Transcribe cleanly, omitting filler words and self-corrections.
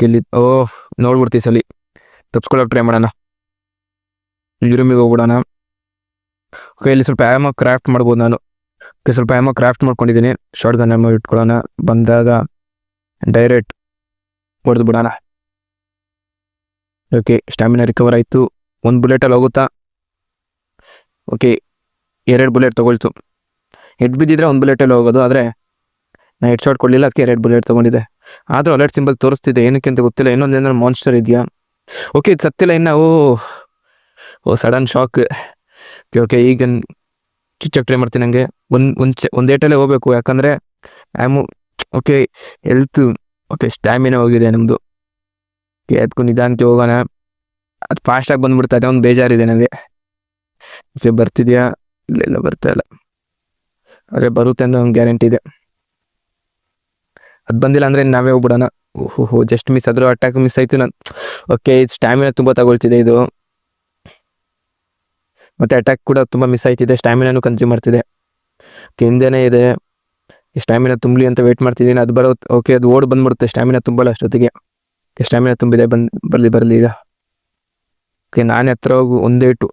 ಗೆಲ್ಲಿ ನೋಡ್ಬಿಡ್ತೀವಿ ಸಲಿ ತಪ್ಸ್ಕೊಳ್ಳೋಕೆ ಟ್ರೈ ಮಾಡೋಣ. ಈ ರೂಮಿಗೆ ಹೋಗ್ಬಿಡೋಣ. ಓಕೆ, ಇಲ್ಲಿ ಸ್ವಲ್ಪ ಆ್ಯಮೋ ಕ್ರಾಫ್ಟ್ ಮಾಡ್ಬೋದು ನಾನು. ಓಕೆ, ಸ್ವಲ್ಪ ಆ್ಯಮೋ ಕ್ರಾಫ್ಟ್ ಮಾಡ್ಕೊಂಡಿದ್ದೀನಿ. ಶಾರ್ಟ್ ಗನ್ ಆ್ಯಮೋ ಇಟ್ಕೊಳ್ಳೋಣ. ಬಂದಾಗ ಡೈರೆಕ್ಟ್ ಹೊಡೆದು ಬಿಡೋಣ. ಓಕೆ, ಸ್ಟ್ಯಾಮಿನಾ ರಿಕವರ್ ಆಯಿತು. 1 ಬುಲೆಟಲ್ಲಿ ಹೋಗುತ್ತಾ? ಓಕೆ, 2 ಬುಲೆಟ್ ತೊಗೊಳ್ತು. ಹೆಡ್ ಬಿದ್ದಿದ್ರೆ 1 ಬುಲೆಟಲ್ಲಿ ಹೋಗೋದು, ಆದರೆ ನಾನು ಹೆಡ್ ಶಾಟ್ ಕೊಡಲಿಲ್ಲ, ಅದಕ್ಕೆ 2 ಬುಲೆಟ್ ತೊಗೊಂಡಿದ್ದೆ. ಆದರೂ ಅಲರ್ಟ್ ಸಿಂಬಲ್ ತೋರಿಸ್ತಿದ್ದೆ, ಏನಕ್ಕೆ ಅಂತ ಗೊತ್ತಿಲ್ಲ. ಇನ್ನೊಂದೇನಾದ್ರು ಮಾನ್ಸ್ಟರ್ ಇದೆಯಾ? ಓಕೆ, ಇದು ಸತ್ತಿಲ್ಲ ಇನ್ನು. ಓ ಸಡನ್ ಶಾಕ್. ಓಕೆ, ಈಗ ಚುಚ್ಚಕ್ಕೆ ಟ್ರೈ ಮಾಡ್ತೀನಿ. ನನಗೆ ಒಂದು ಏಟಲ್ಲೇ ಹೋಗ್ಬೇಕು, ಯಾಕಂದರೆ ಆ್ಯಮು. Okay, health. ಓಕೆ, ಸ್ಟ್ಯಾಮಿನಾ ಹೋಗಿದೆ ನಮ್ಮದು. ಓಕೆ, ಅದಕ್ಕೂ ನಿಧಾನಕ್ಕೆ ಹೋಗೋಣ. ಅದು ಫಾಸ್ಟಾಗಿ ಬಂದುಬಿಡ್ತಾ ಇದೆ, ಒಂದು ಬೇಜಾರಿದೆ ನನಗೆ. ಓಕೆ, ಬರ್ತಿದೆಯಾ? ಇಲ್ಲೆಲ್ಲ ಬರ್ತಾ ಇಲ್ಲ. ಆದರೆ ಬರುತ್ತೆ ಅಂತ ಒಂದು ಗ್ಯಾರಂಟಿ ಇದೆ. ಅದು ಬಂದಿಲ್ಲ ಅಂದರೆ ನಾವೇ ಹೋಗ್ಬಿಡೋಣ. ಓಹೋ, ಜಸ್ಟ್ ಮಿಸ್ ಆದರೂ ಅಟ್ಯಾಕ್ ಮಿಸ್ ಆಯಿತು ನಾನು. ಓಕೆ, ಸ್ಟ್ಯಾಮಿನಾ ತುಂಬ ತಗೊಳ್ತಿದೆ ಇದು, ಮತ್ತು ಅಟ್ಯಾಕ್ ಕೂಡ ತುಂಬ ಮಿಸ್ ಆಯ್ತಿದೆ. ಸ್ಟ್ಯಾಮಿನಾನು ಕನ್ಸ್ಯೂಮ್ ಮಾಡ್ತಿದೆ. ಹಿಂದೆನೇ ಇದೆ. ಸ್ಟ್ಯಾಮಿನಾ ತುಂಬಲಿ ಅಂತ ವೆಯ್ಟ್ ಮಾಡ್ತಿದ್ದೀನಿ, ಅದು ಬರುತ್ತೆ. ಓಕೆ, ಅದು ಓಡಿ ಬಂದ್ಬಿಡುತ್ತೆ. ಸ್ಟ್ಯಾಮಿನಾ ತುಂಬಲ್ಲ ಅಷ್ಟೊತ್ತಿಗೆ. ಸ್ಟ್ಯಾಮಿನಾ ತುಂಬಿದೆ, ಬರಲಿ ಈಗ. ಓಕೆ, ನಾನು ಹತ್ರ ಹೋಗು, ಒಂದೇಟು